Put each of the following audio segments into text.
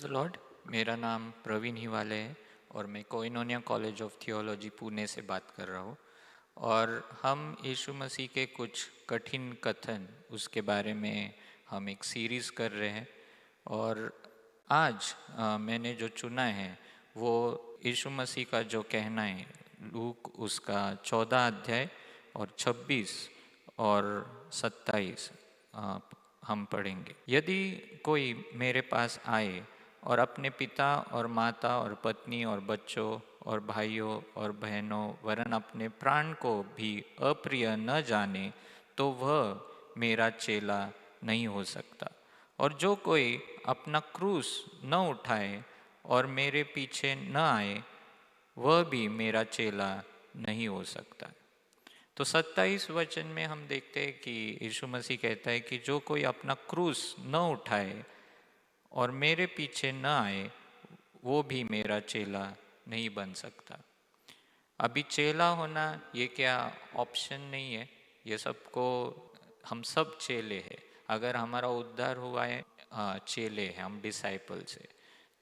The Lord. मेरा नाम प्रवीण हिवाले है और मैं कोइनोनिया कॉलेज ऑफ थियोलॉजी पुणे से बात कर रहा हूँ। और हम यीशु मसीह के कुछ कठिन कथन उसके बारे में हम एक सीरीज़ कर रहे हैं। और आज मैंने जो चुना है वो यीशु मसीह का जो कहना है, लूक उसका 14 अध्याय और 26 और 27 हम पढ़ेंगे। यदि कोई मेरे पास आए और अपने पिता और माता और पत्नी और बच्चों और भाइयों और बहनों वरन अपने प्राण को भी अप्रिय न जाने, तो वह मेरा चेला नहीं हो सकता। और जो कोई अपना क्रूस न उठाए और मेरे पीछे न आए, वह भी मेरा चेला नहीं हो सकता। तो 27 वचन में हम देखते हैं कि यीशु मसीह कहता है कि जो कोई अपना क्रूस न उठाए और मेरे पीछे न आए, वो भी मेरा चेला नहीं बन सकता। अभी चेला होना ये क्या ऑप्शन नहीं है, ये सबको, हम सब चेले हैं। अगर हमारा उद्धार हुआ है, चेले हैं, हम डिसाइपल्स है।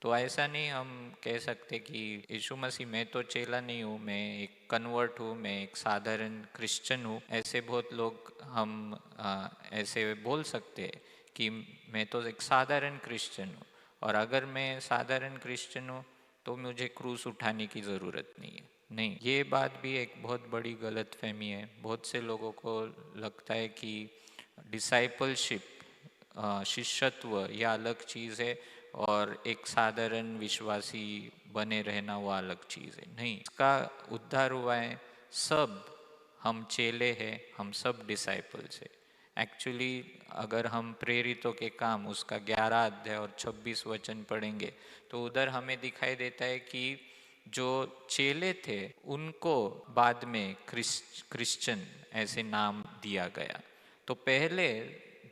तो ऐसा नहीं हम कह सकते कि यीशु मसीह मैं तो चेला नहीं हूँ, मैं एक कन्वर्ट हूँ, मैं एक साधारण क्रिश्चियन हूँ। ऐसे बहुत लोग हम ऐसे बोल सकते हैं कि मैं तो एक साधारण क्रिश्चियन हूँ, और अगर मैं साधारण क्रिश्चियन हूँ तो मुझे क्रूस उठाने की ज़रूरत नहीं है। नहीं, ये बात भी एक बहुत बड़ी गलतफहमी है। बहुत से लोगों को लगता है कि डिसाइपलशिप, शिष्यत्व, यह अलग चीज़ है और एक साधारण विश्वासी बने रहना वो अलग चीज़ है। नहीं, इसका उद्धार हुआ है, सब हम चेले हैं, हम सब डिसाइपल्स है। एक्चुअली अगर हम प्रेरितों के काम उसका 11 अध्याय और 26 वचन पढ़ेंगे तो उधर हमें दिखाई देता है कि जो चेले थे उनको बाद में क्रिश्चियन ऐसे नाम दिया गया। तो पहले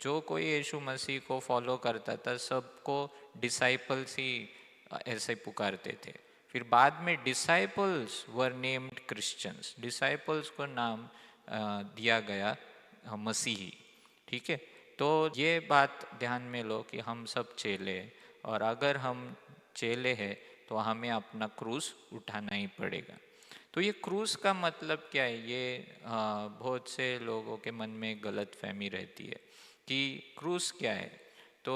जो कोई यीशु मसीह को फॉलो करता था सबको डिसाइपल्स ही ऐसे पुकारते थे। फिर बाद में डिसाइपल्स वर नेम्ड क्रिश्चियंस, डिसाइपल्स को नाम दिया गया मसीही। ठीक है, तो ये बात ध्यान में लो कि हम सब चेले हैं, और अगर हम चेले हैं तो हमें अपना क्रूस उठाना ही पड़ेगा। तो ये क्रूस का मतलब क्या है, ये बहुत से लोगों के मन में गलत फहमी रहती है कि क्रूस क्या है। तो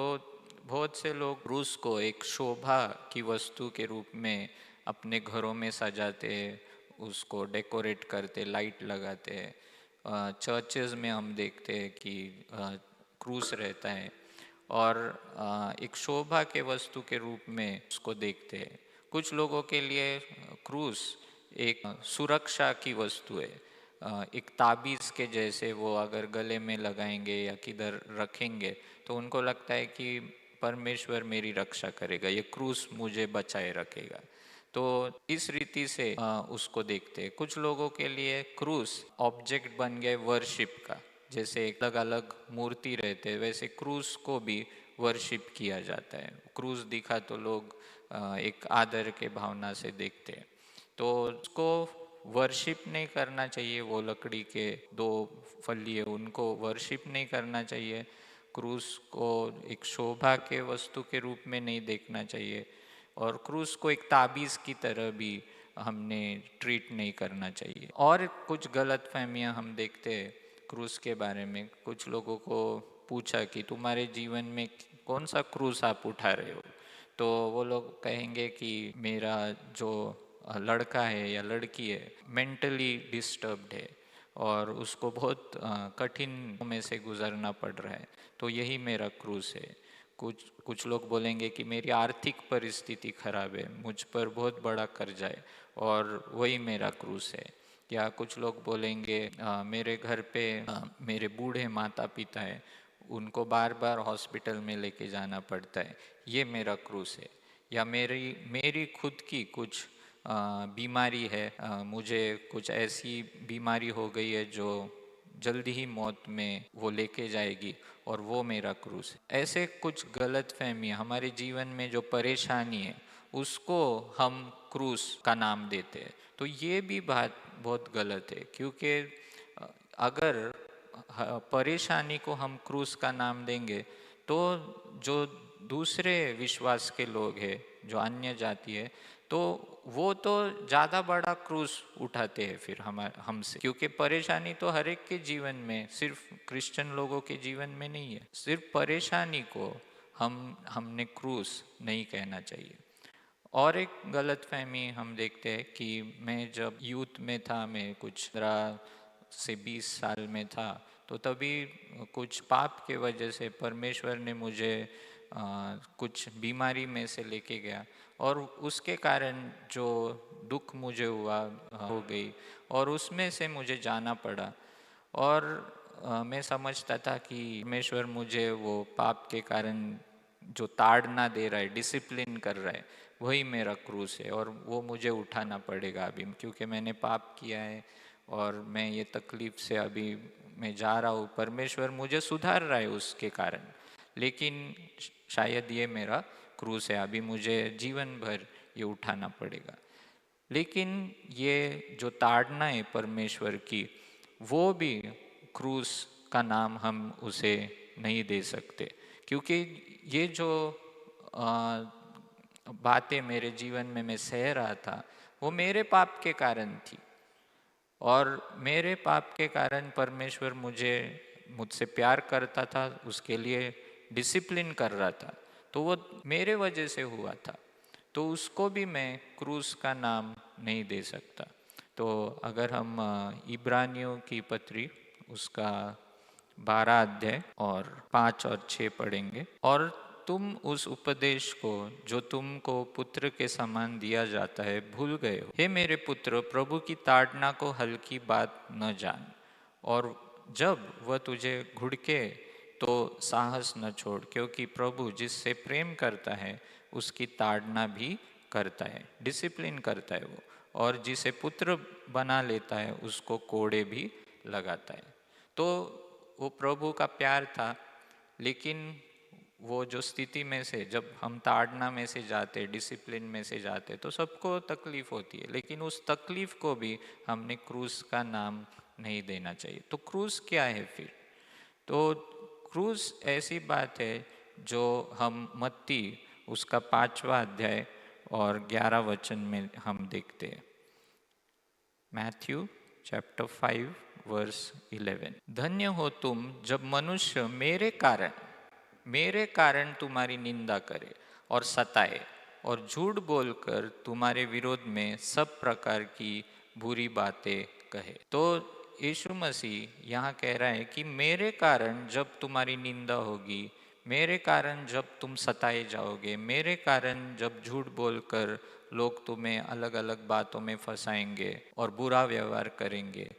बहुत से लोग क्रूस को एक शोभा की वस्तु के रूप में अपने घरों में सजाते हैं, उसको डेकोरेट करते, लाइट लगाते हैं। चर्चेज में हम देखते हैं कि क्रूस रहता है, और एक शोभा के वस्तु के रूप में उसको देखते हैं। कुछ लोगों के लिए क्रूस एक सुरक्षा की वस्तु है, एक ताबीज़ के जैसे, वो अगर गले में लगाएंगे या किधर रखेंगे तो उनको लगता है कि परमेश्वर मेरी रक्षा करेगा, ये क्रूस मुझे बचाए रखेगा। तो इस रीति से उसको देखते हैं। कुछ लोगों के लिए क्रूस ऑब्जेक्ट बन गए वर्शिप का, जैसे अलग अलग मूर्ति रहते हैं वैसे क्रूस को भी वर्शिप किया जाता है। क्रूस दिखा तो लोग एक आदर के भावना से देखते हैं। तो उसको वर्शिप नहीं करना चाहिए, वो लकड़ी के दो फलिए उनको वर्शिप नहीं करना चाहिए। क्रूस को एक शोभा के वस्तु के रूप में नहीं देखना चाहिए, और क्रूस को एक ताबीज़ की तरह भी हमने ट्रीट नहीं करना चाहिए। और कुछ गलत फहमियाँ हम देखते हैं क्रूस के बारे में। कुछ लोगों को पूछा कि तुम्हारे जीवन में कौन सा क्रूस आप उठा रहे हो, तो वो लोग कहेंगे कि मेरा जो लड़का है या लड़की है मेंटली डिस्टर्ब्ड है और उसको बहुत कठिन में से गुजरना पड़ रहा है, तो यही मेरा क्रूस है। कुछ लोग बोलेंगे कि मेरी आर्थिक परिस्थिति खराब है, मुझ पर बहुत बड़ा कर्जा है और वही मेरा क्रूस है। या कुछ लोग बोलेंगे मेरे घर पे मेरे बूढ़े माता पिता है, उनको बार बार हॉस्पिटल में लेके जाना पड़ता है, ये मेरा क्रूस है। या मेरी मेरी खुद की कुछ बीमारी है, मुझे कुछ ऐसी बीमारी हो गई है जो जल्दी ही मौत में वो लेके जाएगी, और वो मेरा क्रूस है। ऐसे कुछ गलत फहमियाँ हमारे जीवन में जो परेशानी है उसको हम क्रूस का नाम देते हैं। तो ये भी बात बहुत गलत है, क्योंकि अगर परेशानी को हम क्रूस का नाम देंगे तो जो दूसरे विश्वास के लोग हैं, जो अन्य जाति है, तो वो तो ज़्यादा बड़ा क्रूस उठाते हैं फिर हमसे, क्योंकि परेशानी तो हर एक के जीवन में, सिर्फ क्रिश्चियन लोगों के जीवन में नहीं है। सिर्फ परेशानी को हमने क्रूस नहीं कहना चाहिए। और एक गलतफहमी हम देखते हैं कि मैं जब यूथ में था, मैं कुछ 15 से 20 साल में था, तो तभी कुछ पाप के वजह से परमेश्वर ने मुझे कुछ बीमारी में से लेके गया, और उसके कारण जो दुख मुझे हुआ हो गई, और उसमें से मुझे जाना पड़ा। और मैं समझता था कि परमेश्वर मुझे वो पाप के कारण जो ताड़ना दे रहा है, डिसिप्लिन कर रहा है, वही मेरा क्रूस है, और वो मुझे उठाना पड़ेगा अभी, क्योंकि मैंने पाप किया है और मैं ये तकलीफ से अभी मैं जा रहा हूँ। परमेश्वर मुझे सुधार रहा है उसके कारण, लेकिन शायद ये मेरा क्रूस है, अभी मुझे जीवन भर ये उठाना पड़ेगा। लेकिन ये जो ताड़ना है परमेश्वर की, वो भी क्रूस का नाम हम उसे नहीं दे सकते, क्योंकि ये जो बातें मेरे जीवन में मैं सह रहा था, वो मेरे पाप के कारण थी, और मेरे पाप के कारण परमेश्वर मुझसे प्यार करता था, उसके लिए डिसिप्लिन कर रहा था, तो वो मेरे वजह से हुआ था, तो उसको भी मैं क्रूस का नाम नहीं दे सकता। तो अगर हम इब्रानियों की पत्री उसका 12 अध्याय और 5 और 6 पढ़ेंगे। और तुम उस उपदेश को जो तुमको पुत्र के समान दिया जाता है भूल गए हो। हे मेरे पुत्र, प्रभु की ताड़ना को हल्की बात न जान, और जब वह तुझे घुड़के तो साहस न छोड़, क्योंकि प्रभु जिससे प्रेम करता है उसकी ताड़ना भी करता है, डिसिप्लिन करता है वो, और जिसे पुत्र बना लेता है उसको कोड़े भी लगाता है। तो वो प्रभु का प्यार था, लेकिन वो जो स्थिति में से जब हम ताड़ना में से जाते, डिसिप्लिन में से जाते, तो सबको तकलीफ होती है, लेकिन उस तकलीफ को भी हमने क्रूस का नाम नहीं देना चाहिए। तो क्रूस क्या है फिर? तो क्रूस ऐसी बात है जो हम मत्ती उसका 5वां अध्याय और 11 वचन में हम देखते हैं। Matthew chapter 5 verse 11। धन्य हो तुम जब मनुष्य मेरे कारण तुम्हारी निंदा करे और सताए, और झूठ बोलकर तुम्हारे विरोध में सब प्रकार की बुरी बातें कहे। तो यीशु मसीह यहाँ कह रहा है कि मेरे कारण जब तुम्हारी निंदा होगी, मेरे कारण जब तुम सताए जाओगे, मेरे कारण जब झूठ बोलकर लोग तुम्हें अलग अलग बातों में फंसाएंगे और बुरा व्यवहार करेंगे,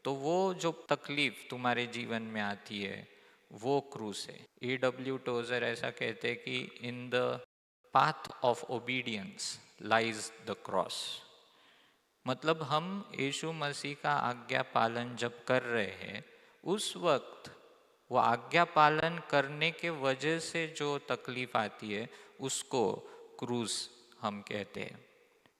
तो वो जो तकलीफ तुम्हारे जीवन में आती है वो क्रूस है। E.W. टोजर ऐसा कहते हैं कि in the path of obedience lies the cross. मतलब हम यीशु मसीह का आज्ञा पालन जब कर रहे हैं, उस वक्त वो आज्ञा पालन करने के वजह से जो तकलीफ आती है उसको क्रूस हम कहते हैं।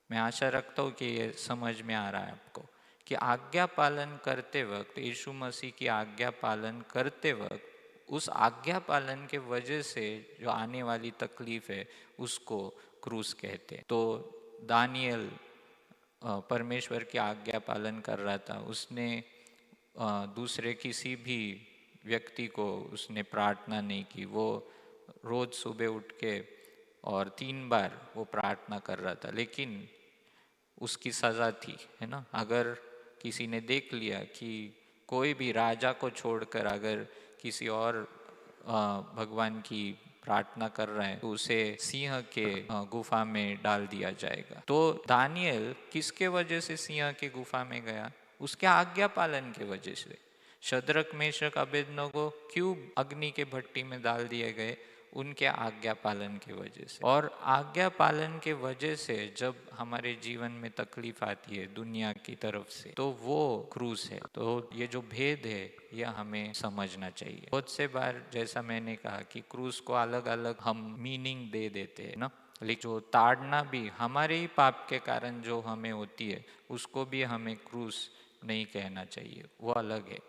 मैं आशा रखता हूँ कि ये समझ में आ रहा है आपको, कि आज्ञा पालन करते वक्त, यीशु मसीह की आज्ञा पालन करते वक्त, उस आज्ञा पालन के वजह से जो आने वाली तकलीफ है उसको क्रूस कहते हैं। तो दानियल परमेश्वर की आज्ञा पालन कर रहा था, उसने दूसरे किसी भी व्यक्ति को उसने प्रार्थना नहीं की, वो रोज सुबह उठ के और 3 बार वो प्रार्थना कर रहा था, लेकिन उसकी सज़ा थी, है ना। अगर किसी ने देख लिया कि कोई भी राजा को छोड़कर अगर किसी और भगवान की प्रार्थना कर रहा है, तो उसे सिंह के गुफा में डाल दिया जाएगा। तो दानियल किसके वजह से सिंह के गुफा में गया? उसके आज्ञा पालन के वजह से। शद्रक मेशक अबेदनगो क्यों अग्नि के भट्टी में डाल दिए गए? उनके आज्ञा पालन के वजह से। और आज्ञा पालन के वजह से जब हमारे जीवन में तकलीफ आती है दुनिया की तरफ से, तो वो क्रूस है। तो ये जो भेद है यह हमें समझना चाहिए। बहुत से बार जैसा मैंने कहा कि क्रूस को अलग अलग हम मीनिंग दे देते हैं ना, लेकिन जो ताड़ना भी हमारे ही पाप के कारण जो हमें होती है, उसको भी हमें क्रूस नहीं कहना चाहिए, वो अलग है।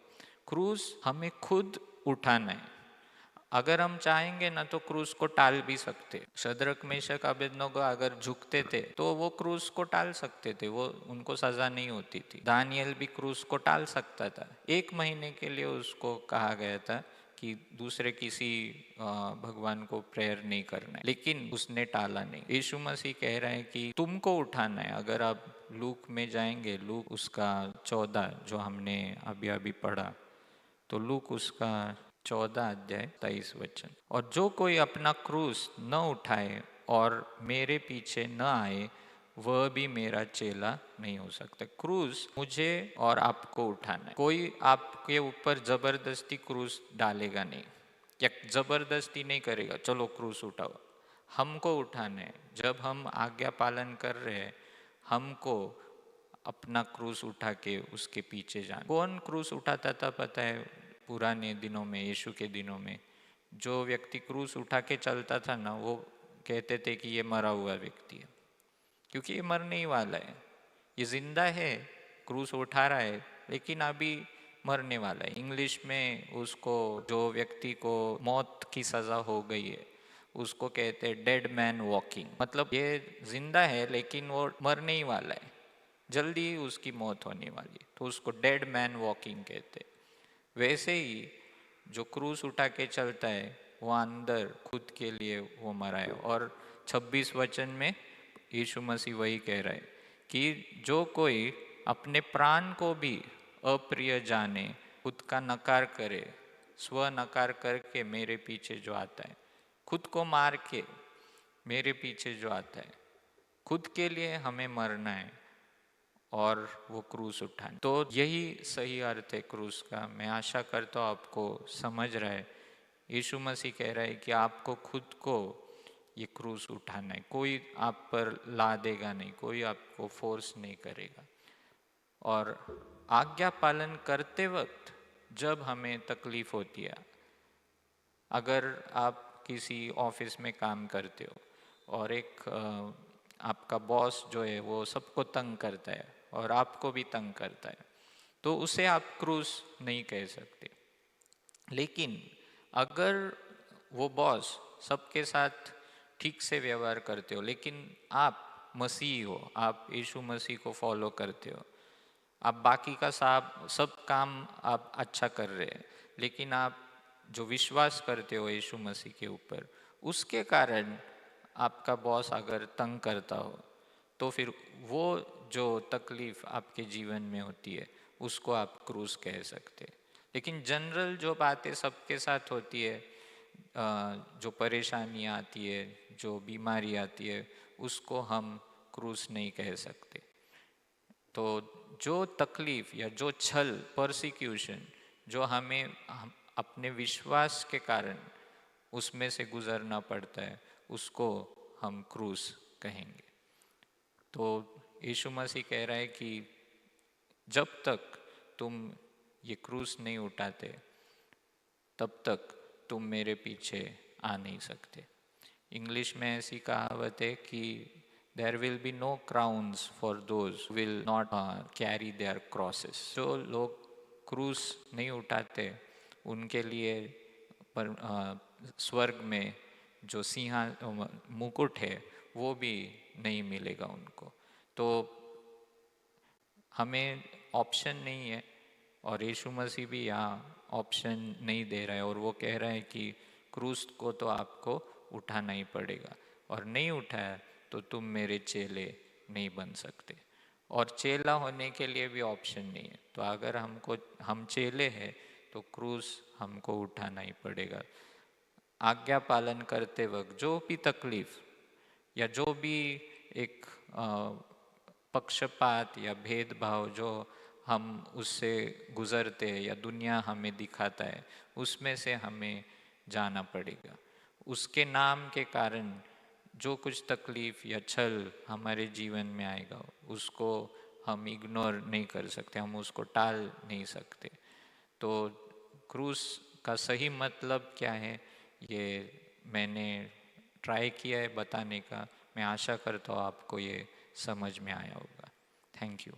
क्रूस हमें खुद उठाना है। अगर हम चाहेंगे ना तो क्रूस को टाल भी सकते। शद्रक मेशक अबेदनगो अगर झुकते थे तो वो क्रूस को टाल सकते थे, वो उनको सजा नहीं होती थी। दानियल भी क्रूस को टाल सकता था। 1 महीने के लिए उसको कहा गया था कि दूसरे किसी भगवान को प्रेयर नहीं करना है, लेकिन उसने टाला नहीं। यीशु मसीह कह रहे हैं कि तुमको उठाना है। अगर आप लूक में जाएंगे, लूक उसका 14 जो हमने अभी अभी पढ़ा, तो लूक उसका 14 अध्याय 23 वचन, और जो कोई अपना क्रूस न उठाए और मेरे पीछे न आए वह भी मेरा चेला नहीं हो सकता। क्रूस मुझे और आपको उठाना है। कोई आपके ऊपर जबरदस्ती क्रूस डालेगा नहीं या जबरदस्ती नहीं करेगा चलो क्रूस उठाओ। हमको उठाना है। जब हम आज्ञा पालन कर रहे हैं, हमको अपना क्रूस उठा के उसके पीछे जाना। कौन क्रूस उठाता था पता है? पुराने दिनों में, यीशु के दिनों में, जो व्यक्ति क्रूस उठा के चलता था ना, वो कहते थे कि ये मरा हुआ व्यक्ति है, क्योंकि ये मरने ही वाला है। ये जिंदा है, क्रूस उठा रहा है, लेकिन अभी मरने वाला है। इंग्लिश में उसको, जो व्यक्ति को मौत की सजा हो गई है, उसको कहते हैं डेड मैन वॉकिंग। मतलब ये जिंदा है लेकिन वो मरने ही वाला है, जल्दी ही उसकी मौत होने वाली है, तो उसको डेड मैन वॉकिंग कहते हैं। वैसे ही जो क्रूस उठा के चलता है वो अंदर खुद के लिए वो मरा है। और 26 वचन में यीशु मसीह वही कह रहा है कि जो कोई अपने प्राण को भी अप्रिय जाने, खुद का नकार करे, स्व नकार करके मेरे पीछे जो आता है, खुद को मार के मेरे पीछे जो आता है, खुद के लिए हमें मरना है और वो क्रूस उठाना। तो यही सही अर्थ है क्रूस का। मैं आशा करता हूँ आपको समझ रहा है। यीशु मसीह कह रहा है कि आपको खुद को ये क्रूस उठाना है। कोई आप पर ला देगा नहीं, कोई आपको फोर्स नहीं करेगा। और आज्ञा पालन करते वक्त जब हमें तकलीफ होती है, अगर आप किसी ऑफिस में काम करते हो और एक आपका बॉस जो है वो सबको तंग करता है और आपको भी तंग करता है, तो उसे आप क्रूस नहीं कह सकते। लेकिन अगर वो बॉस सबके साथ ठीक से व्यवहार करते हो, लेकिन आप मसीह हो, आप यीशु मसीह को फॉलो करते हो, आप बाकी का सब काम आप अच्छा कर रहे हैं, लेकिन आप जो विश्वास करते हो यीशु मसीह के ऊपर, उसके कारण आपका बॉस अगर तंग करता हो, तो फिर वो जो तकलीफ आपके जीवन में होती है उसको आप क्रूस कह सकते हैं। लेकिन जनरल जो बातें सबके साथ होती है, जो परेशानियाँ आती है, जो बीमारी आती है, उसको हम क्रूस नहीं कह सकते। तो जो तकलीफ या जो छल, परसिक्यूशन जो हमें अपने विश्वास के कारण उसमें से गुजरना पड़ता है, उसको हम क्रूस कहेंगे। तो यीशु मसीह कह रहा है कि जब तक तुम ये क्रूस नहीं उठाते, तब तक तुम मेरे पीछे आ नहीं सकते। इंग्लिश में ऐसी कहावत है कि there will be no crowns for those will not carry their crosses. जो लोग क्रूस नहीं उठाते उनके लिए पर स्वर्ग में जो मुकुट है वो भी नहीं मिलेगा उनको। तो हमें ऑप्शन नहीं है, और यीशु मसीह भी यहाँ ऑप्शन नहीं दे रहा है, और वो कह रहा है कि क्रूस को तो आपको उठाना ही पड़ेगा, और नहीं उठाया तो तुम मेरे चेले नहीं बन सकते। और चेला होने के लिए भी ऑप्शन नहीं है। तो अगर हम चेले हैं तो क्रूस हमको उठाना ही पड़ेगा। आज्ञा पालन करते वक्त जो भी तकलीफ या जो भी एक पक्षपात या भेदभाव जो हम उससे गुजरते हैं या दुनिया हमें दिखाता है, उसमें से हमें जाना पड़ेगा। उसके नाम के कारण जो कुछ तकलीफ या छल हमारे जीवन में आएगा उसको हम इग्नोर नहीं कर सकते, हम उसको टाल नहीं सकते। तो क्रूस का सही मतलब क्या है, ये मैंने ट्राई किया है बताने का। मैं आशा करता हूँ आपको ये समझ में आया होगा। Thank you.